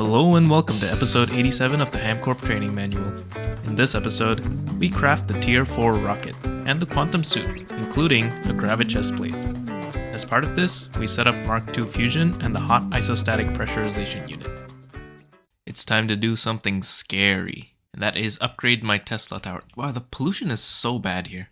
Hello and welcome to episode 87 of the HamCorp training manual. In this episode, we craft the Tier 4 rocket and the quantum suit, including a Gravi chestplate. As part of this, we set up Mark II fusion and the hot isostatic pressurization unit. It's time to do something scary, and that is upgrade my Tesla tower. Wow, the pollution is so bad here.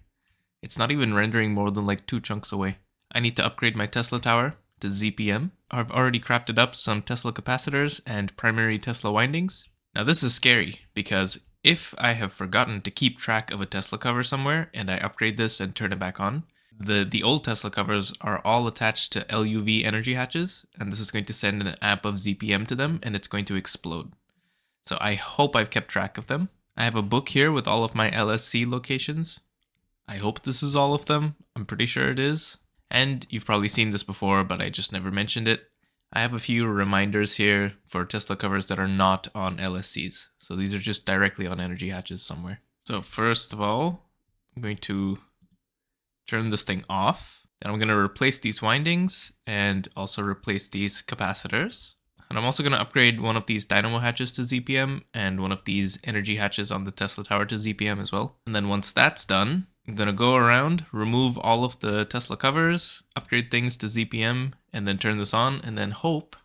It's not even rendering more than like 2 chunks away. I need to upgrade my Tesla tower to ZPM. I've already crafted up some Tesla capacitors and primary Tesla windings. Now this is scary because if I have forgotten to keep track of a Tesla cover somewhere and I upgrade this and turn it back on, the old Tesla covers are all attached to LUV energy hatches, and this is going to send an amp of ZPM to them and it's going to explode. So I hope I've kept track of them. I have a book here with all of my LSC locations. I hope this is all of them. I'm pretty sure it is. And you've probably seen this before, but I just never mentioned it. I have a few reminders here for Tesla covers that are not on LSCs. So these are just directly on energy hatches somewhere. So first of all, I'm going to turn this thing off. Then I'm going to replace these windings and also replace these capacitors. And I'm also going to upgrade one of these dynamo hatches to ZPM and one of these energy hatches on the Tesla tower to ZPM as well. And then once that's done, I'm going to go around, remove all of the Tesla covers, upgrade things to ZPM, and then turn this on, and then hope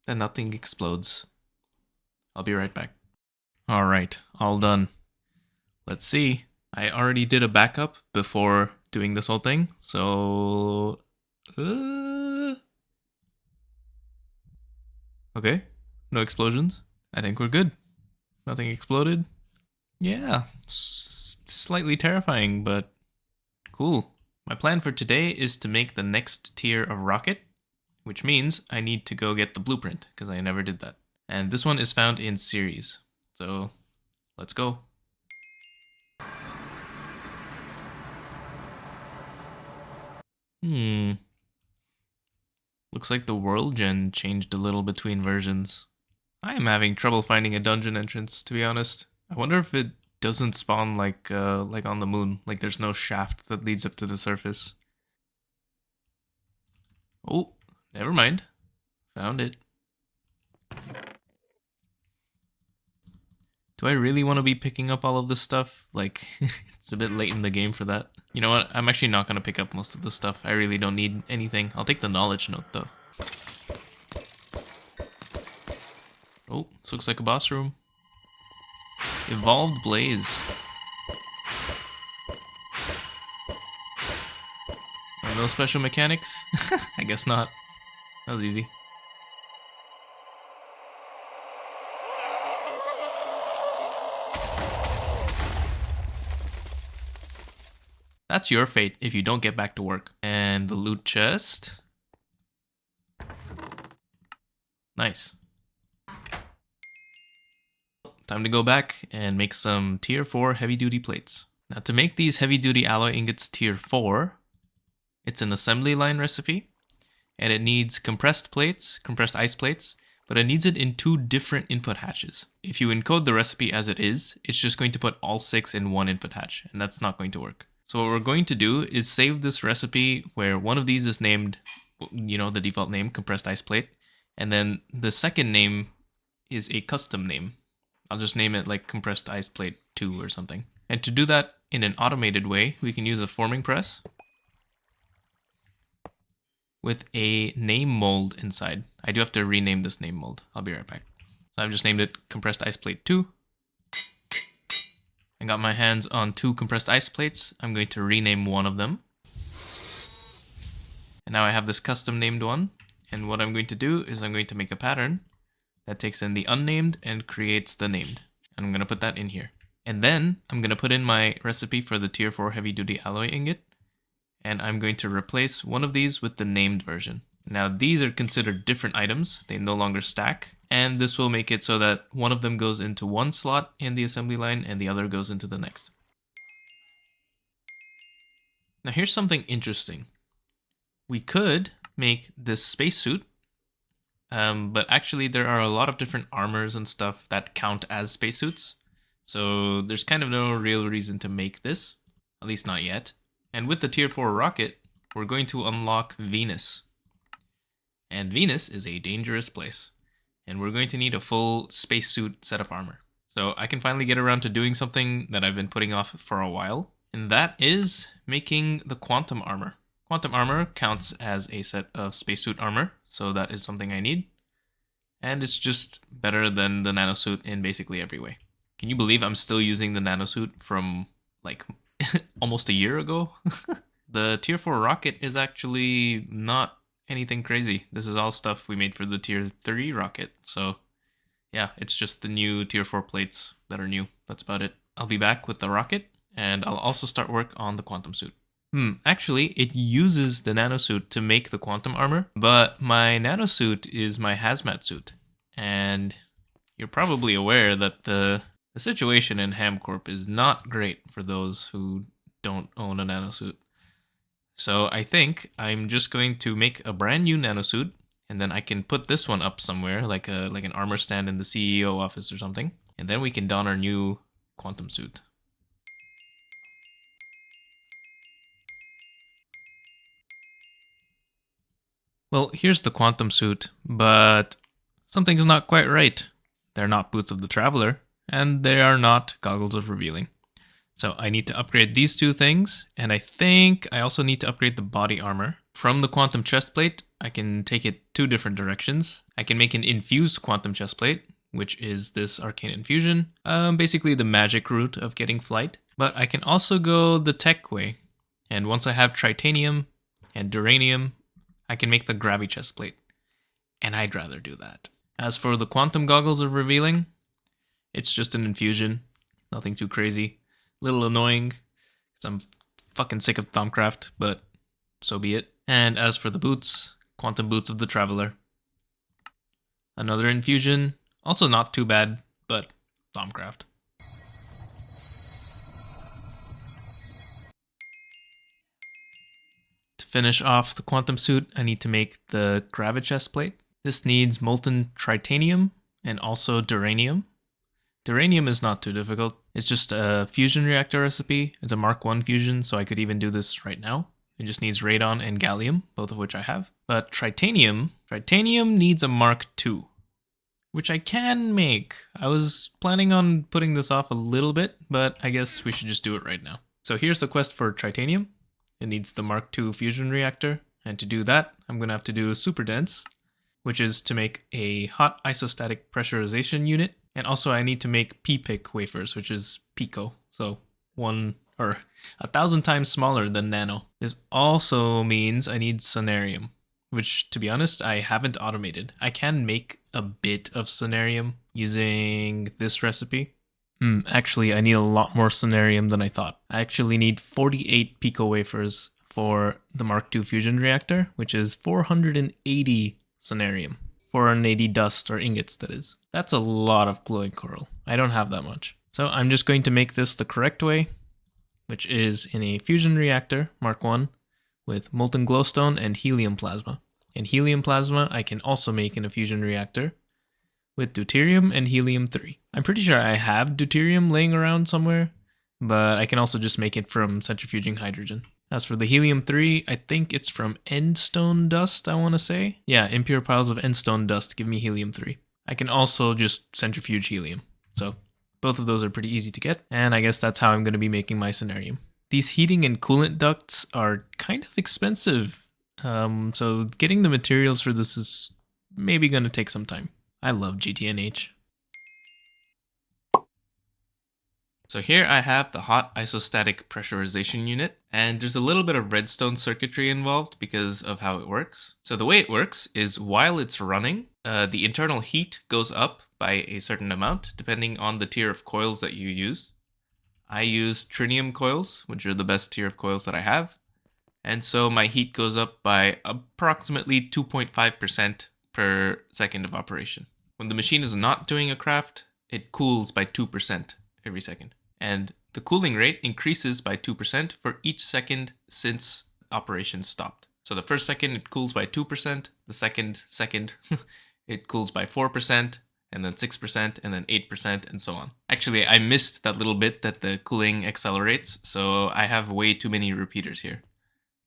that nothing explodes. I'll be right back. Alright, all done. Let's see. I already did a backup before doing this whole thing, so... Okay, no explosions. I think we're good. Nothing exploded. Yeah, slightly terrifying, but cool. My plan for today is to make the next tier of rocket, which means I need to go get the blueprint, because I never did that. And this one is found in Ceres. So, let's go. Looks like the world gen changed a little between versions. I am having trouble finding a dungeon entrance, to be honest. I wonder if it doesn't spawn like on the moon, like there's no shaft that leads up to the surface. Oh, never mind. Found it. Do I really want to be picking up all of this stuff? Like, it's a bit late in the game for that. You know what? I'm actually not going to pick up most of the stuff. I really don't need anything. I'll take the knowledge note, though. Oh, this looks like a boss room. Evolved Blaze. No special mechanics? I guess not. That was easy. That's your fate if you don't get back to work. And the loot chest. Nice. Time to go back and make some tier 4 heavy duty plates. Now to make these heavy duty alloy ingots tier 4, it's an assembly line recipe, and it needs compressed ice plates, but it needs it in 2 different input hatches. If you encode the recipe as it is, it's just going to put all 6 in 1 input hatch, and that's not going to work. So what we're going to do is save this recipe where one of these is named, you know, the default name, compressed ice plate, and then the second name is a custom name. I'll just name it like compressed ice plate 2 or something. And to do that in an automated way, we can use a forming press with a name mold inside. I do have to rename this name mold. I'll be right back. So I've just named it compressed ice plate 2. I got my hands on 2 compressed ice plates. I'm going to rename one of them. And now I have this custom named one. And what I'm going to do is I'm going to make a pattern that takes in the unnamed and creates the named. And I'm going to put that in here. And then I'm going to put in my recipe for the tier 4 heavy duty alloy ingot. And I'm going to replace one of these with the named version. Now these are considered different items. They no longer stack. And this will make it so that one of them goes into one slot in the assembly line and the other goes into the next. Now here's something interesting. We could make this spacesuit, but actually there are a lot of different armors and stuff that count as spacesuits. So there's kind of no real reason to make this, at least not yet. And with the tier 4 rocket, we're going to unlock Venus. And Venus is a dangerous place. And we're going to need a full spacesuit set of armor. So I can finally get around to doing something that I've been putting off for a while, and that is making the quantum armor. Quantum armor counts as a set of spacesuit armor, so that is something I need. And it's just better than the nanosuit in basically every way. Can you believe I'm still using the nanosuit from like almost a year ago? The tier 4 rocket is actually not anything crazy. This is all stuff we made for the tier 3 rocket. So yeah, it's just the new tier 4 plates that are new. That's about it. I'll be back with the rocket, and I'll also start work on the quantum suit. Actually, it uses the nanosuit to make the quantum armor, but my nanosuit is my hazmat suit. And you're probably aware that the situation in HamCorp is not great for those who don't own a nanosuit. So I think I'm just going to make a brand new nanosuit, and then I can put this one up somewhere, like an armor stand in the CEO office or something, and then we can don our new quantum suit. Well, here's the quantum suit, but something's not quite right. They're not boots of the traveler, and they are not goggles of revealing. So I need to upgrade these two things, and I think I also need to upgrade the body armor. From the quantum chestplate, I can take it two different directions. I can make an infused quantum chestplate, which is this arcane infusion, basically the magic route of getting flight. But I can also go the tech way, and once I have tritanium and duranium, I can make the Gravi chestplate, and I'd rather do that. As for the quantum goggles of revealing, it's just an infusion, nothing too crazy. Little annoying, because I'm fucking sick of Thaumcraft, but so be it. And as for the boots, quantum boots of the traveler. Another infusion, also not too bad, but Thaumcraft. To finish off the quantum suit, I need to make the Gravi chestplate. This needs molten tritanium and also duranium. Duranium is not too difficult. It's just a fusion reactor recipe. It's a Mark 1 fusion, so I could even do this right now. It just needs radon and gallium, both of which I have. But tritanium needs a Mark 2, which I can make. I was planning on putting this off a little bit, but I guess we should just do it right now. So here's the quest for tritanium. It needs the Mark 2 fusion reactor, and to do that, I'm gonna have to do super dense, which is to make a hot isostatic pressurization unit. And also I need to make PPIC wafers, which is pico. So 1,000 times smaller than nano. This also means I need sonarium, which to be honest, I haven't automated. I can make a bit of sonarium using this recipe. Actually, I need a lot more sonarium than I thought. I actually need 48 pico wafers for the Mark II fusion reactor, which is 480 sonarium. 480 dust or ingots, that is. That's a lot of glowing coral. I don't have that much. So I'm just going to make this the correct way, which is in a fusion reactor, Mark 1, with molten glowstone and helium plasma. And helium plasma I can also make in a fusion reactor with deuterium and helium-3. I'm pretty sure I have deuterium laying around somewhere, but I can also just make it from centrifuging hydrogen. As for the helium-3, I think it's from endstone dust, I want to say. Yeah, impure piles of endstone dust give me helium-3. I can also just centrifuge helium. So both of those are pretty easy to get, and I guess that's how I'm going to be making my sonarium. These heating and coolant ducts are kind of expensive, so getting the materials for this is maybe going to take some time. I love GTNH. So here I have the hot isostatic pressurization unit, and there's a little bit of redstone circuitry involved because of how it works. So the way it works is while it's running, the internal heat goes up by a certain amount depending on the tier of coils that you use. I use tritium coils, which are the best tier of coils that I have, and so my heat goes up by approximately 2.5% per second of operation. When the machine is not doing a craft, it cools by 2% every second. And the cooling rate increases by 2% for each second since operation stopped. So the first second it cools by 2%, the second it cools by 4%, and then 6%, and then 8%, and so on. Actually, I missed that little bit that the cooling accelerates, so I have way too many repeaters here.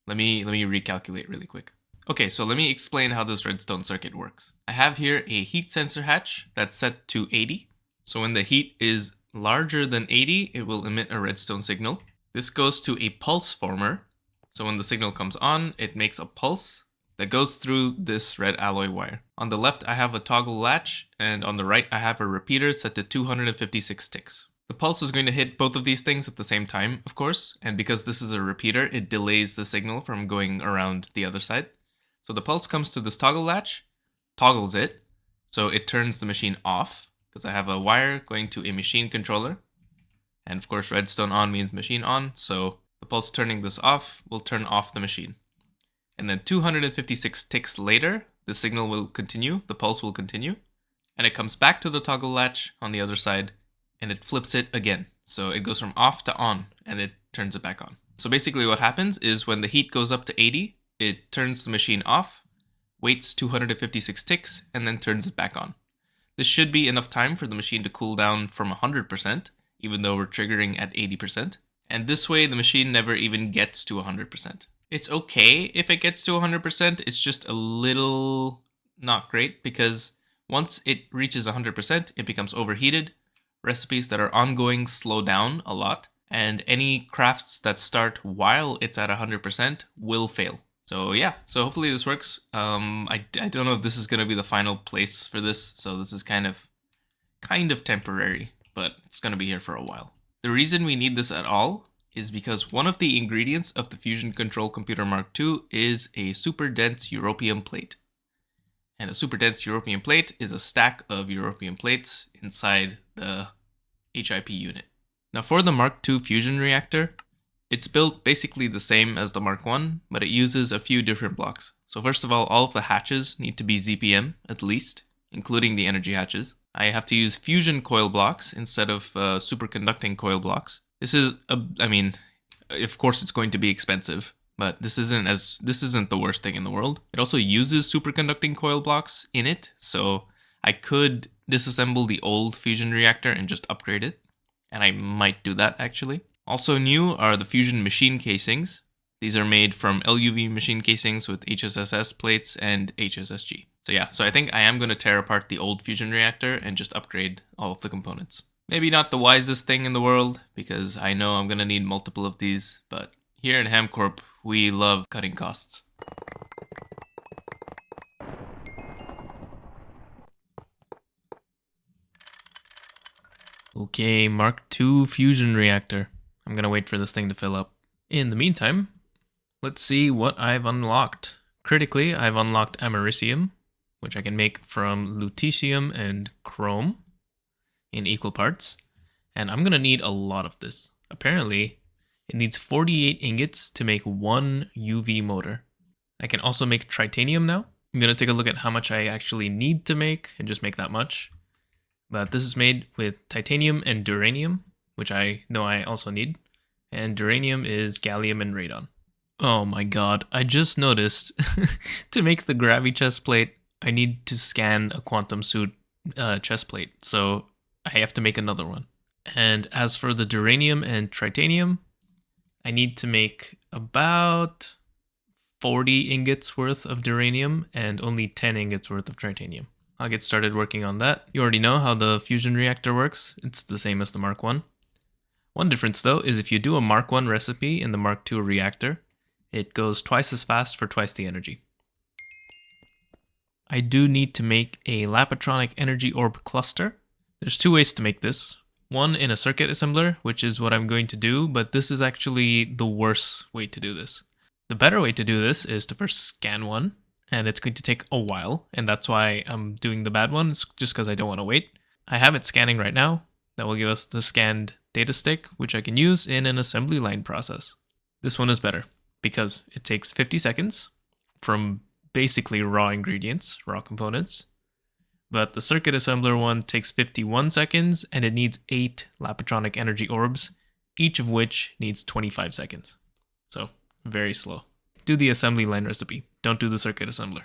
Let me recalculate really quick. Okay, so let me explain how this redstone circuit works. I have here a heat sensor hatch that's set to 80. So when the heat is larger than 80, it will emit a redstone signal. This goes to a pulse former. So when the signal comes on, it makes a pulse that goes through this red alloy wire. On the left, I have a toggle latch, and on the right, I have a repeater set to 256 ticks. The pulse is going to hit both of these things at the same time, of course, and because this is a repeater, it delays the signal from going around the other side. So the pulse comes to this toggle latch, toggles it, so it turns the machine off, because I have a wire going to a machine controller. And of course, redstone on means machine on, so the pulse turning this off will turn off the machine. And then 256 ticks later, the signal will continue, the pulse will continue, and it comes back to the toggle latch on the other side, and it flips it again. So it goes from off to on, and it turns it back on. So basically what happens is when the heat goes up to 80, it turns the machine off, waits 256 ticks, and then turns it back on. This should be enough time for the machine to cool down from 100%, even though we're triggering at 80%. And this way, the machine never even gets to 100%. It's okay if it gets to 100%, it's just a little not great, because once it reaches 100%, it becomes overheated. Recipes that are ongoing slow down a lot, and any crafts that start while it's at 100% will fail. So yeah, so hopefully this works. I don't know if this is going to be the final place for this, so this is kind of temporary, but it's going to be here for a while. The reason we need this at all is because one of the ingredients of the Fusion Control Computer Mark II is a super dense europium plate. And a super dense europium plate is a stack of europium plates inside the HIP unit. Now for the Mark II fusion reactor, it's built basically the same as the Mark I, but it uses a few different blocks. So first of all of the hatches need to be ZPM at least, including the energy hatches. I have to use fusion coil blocks instead of superconducting coil blocks. This is, of course it's going to be expensive, but this isn't the worst thing in the world. It also uses superconducting coil blocks in it, so I could disassemble the old fusion reactor and just upgrade it, and I might do that actually. Also new are the fusion machine casings. These are made from LUV machine casings with HSSS plates and HSSG. So I think I am going to tear apart the old fusion reactor and just upgrade all of the components. Maybe not the wisest thing in the world, because I know I'm going to need multiple of these, but here at HamCorp, we love cutting costs. Okay, Mark II fusion reactor. I'm gonna wait for this thing to fill up. In the meantime, let's see what I've unlocked. Critically, I've unlocked americium, which I can make from lutetium and chrome in equal parts. And I'm gonna need a lot of this. Apparently, it needs 48 ingots to make one UV motor. I can also make titanium now. I'm gonna take a look at how much I actually need to make and just make that much. But this is made with titanium and duranium, which I know I also need. And duranium is gallium and radon. Oh my god, I just noticed to make the Gravi chestplate, I need to scan a quantum suit chestplate. So I have to make another one. And as for the duranium and titanium, I need to make about 40 ingots worth of duranium and only 10 ingots worth of titanium. I'll get started working on that. You already know how the fusion reactor works. It's the same as the Mark I. One difference though is if you do a Mark I recipe in the Mark II reactor, it goes twice as fast for twice the energy. I do need to make a Lapatronic energy orb cluster. There's two ways to make this. One in a circuit assembler, which is what I'm going to do, but this is actually the worst way to do this. The better way to do this is to first scan one, and it's going to take a while, and that's why I'm doing the bad one, it's just because I don't want to wait. I have it scanning right now. That will give us the scanned data stick, which I can use in an assembly line process. This one is better, because it takes 50 seconds from basically raw ingredients, raw components, but the circuit assembler one takes 51 seconds, and it needs 8 Lapatronic energy orbs, each of which needs 25 seconds. So, very slow. Do the assembly line recipe. Don't do the circuit assembler.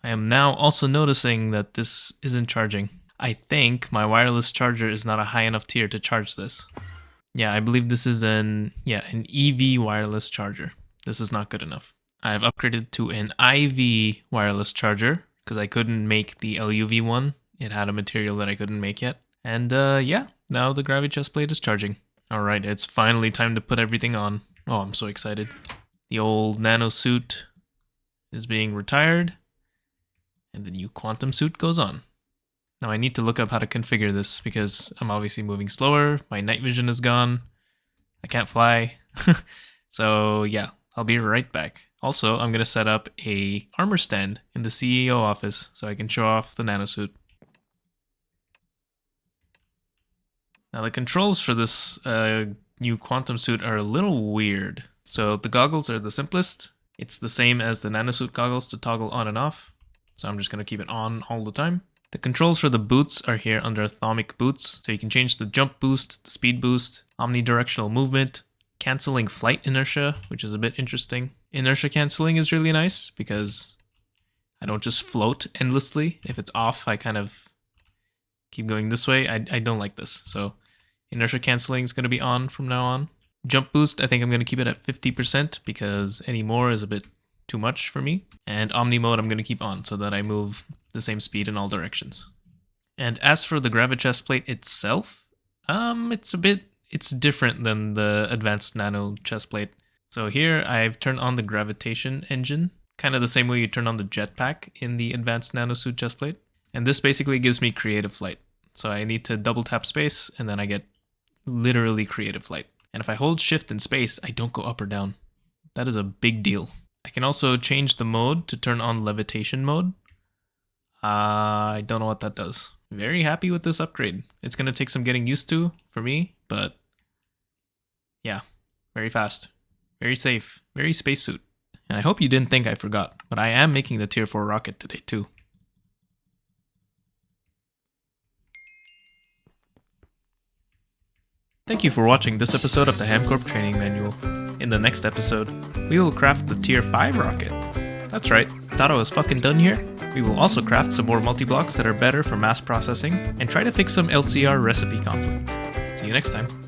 I am now also noticing that this isn't charging. I think my wireless charger is not a high enough tier to charge this. Yeah, I believe this is an EV wireless charger. This is not good enough. I've upgraded to an IV wireless charger because I couldn't make the LUV one. It had a material that I couldn't make yet. And yeah, now the Gravi chestplate is charging. Alright, it's finally time to put everything on. Oh, I'm so excited. The old nano suit is being retired, and the new quantum suit goes on. Now I need to look up how to configure this because I'm obviously moving slower, my night vision is gone, I can't fly. So yeah, I'll be right back. Also, I'm going to set up a armor stand in the CEO office so I can show off the nanosuit. Now the controls for this new quantum suit are a little weird. So the goggles are the simplest. It's the same as the nanosuit goggles to toggle on and off. So I'm just going to keep it on all the time. The controls for the boots are here under atomic boots. So you can change the jump boost, the speed boost, omnidirectional movement, canceling flight inertia, which is a bit interesting. Inertia canceling is really nice because I don't just float endlessly. If it's off, I kind of keep going this way. I don't like this. So inertia canceling is going to be on from now on. Jump boost, I think I'm going to keep it at 50% because any more is a bit too much for me. And Omni mode I'm going to keep on so that I move the same speed in all directions. And as for the Gravi chestplate itself, it's different than the advanced nano chestplate. So here I've turned on the gravitation engine, kind of the same way you turn on the jetpack in the advanced nanosuit chestplate. And this basically gives me creative flight. So I need to double tap space and then I get literally creative flight. And if I hold shift in space, I don't go up or down. That is a big deal. I can also change the mode to turn on levitation mode. I don't know what that does. Very happy with this upgrade. It's going to take some getting used to for me, but yeah, very fast, very safe, very spacesuit. And I hope you didn't think I forgot, but I am making the Tier 4 rocket today too. Thank you for watching this episode of the HamCorp Training Manual. In the next episode, we will craft the Tier 5 rocket. That's right, thought I was fucking done here? We will also craft some more multi-blocks that are better for mass processing and try to fix some LCR recipe conflicts. See you next time.